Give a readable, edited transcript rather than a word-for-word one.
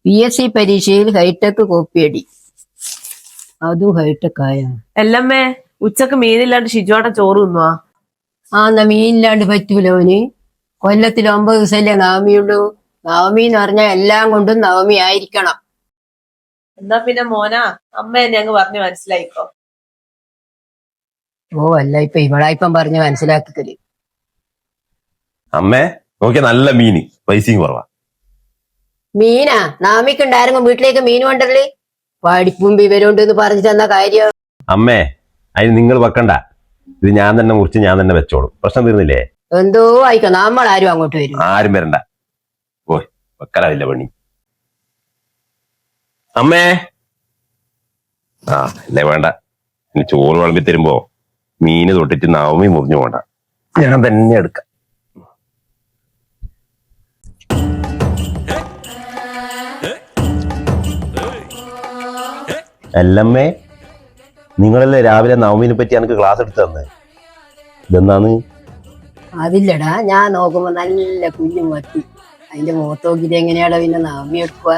PSC പരീക്ഷയിൽ hi tech കോപ്പിയടി. അതും hi tech ആയ. എല്ലമ്മേ ഉച്ചക്ക് മീനില്ലാണ്ട് ഷിജുവാട്ട ചോറ് തിന്നുവാ. എന്നാ മീനില്ലാണ്ട് പറ്റൂല ഓന്. കൊല്ലത്തിൽ 9 ദിവസമല്ലേ നവമിയുള്ളൂ. നവമി എന്ന് പറഞ്ഞാൽ എല്ലാം കൊണ്ടും നവമി ആയിരിക്കണം. എന്നാ പിന്നെ മോനാ അമ്മ എന്നെ അങ്ങ് പറഞ്ഞ് മനസ്സിലായിക്കോ. അല്ല ഇപ്പൊ ഇവളായിപ്പം പറഞ്ഞ് മനസ്സിലാക്കിക്കല്. അമ്മേ നോക്കിയ നല്ല മീന്, പൈസയും കുറവാ. മീനാ? നവമിക്കുണ്ടായിരുന്നു വീട്ടിലേക്ക് മീൻ കൊണ്ടല്ലേ. പഠിപ്പും വിവരമുണ്ട് എന്ന് പറഞ്ഞു തന്ന കാര്യം. അമ്മേ അതിന് നിങ്ങൾ വെക്കണ്ട, ഇത് ഞാൻ തന്നെ മുറിച്ച് ഞാൻ തന്നെ വെച്ചോളും. പ്രശ്നം തീർന്നില്ലേ? എന്തോ ആയിക്കോ, നമ്മളാരും അങ്ങോട്ട് വരും. ആരും വരണ്ട, ഓയ് വെക്കലാവില്ല പണി. അമ്മേ അല്ലേ വേണ്ട, ഇനി ചോറ് വിളമ്പി തരുമ്പോ മീന് തൊട്ടിട്ട് നവമി മുറിഞ്ഞു പോണ്ട, ഞാൻ തന്നെ എടുക്കാം. അല്ലമ്മേ നിങ്ങളല്ലേ രാവിലെ നവമിനെ പറ്റി എനിക്ക് ക്ലാസ് എടുത്തു തന്നെ, ഇതെന്താന്ന്? അതില്ലടാ, ഞാൻ നോക്കുമ്പോ നല്ല കുഞ്ഞു മത്തി. അതിന്റെ മുഖത്ത് നോക്കിട്ട് എങ്ങനെയാടാ പിന്നെ നവമി എടുക്കുക?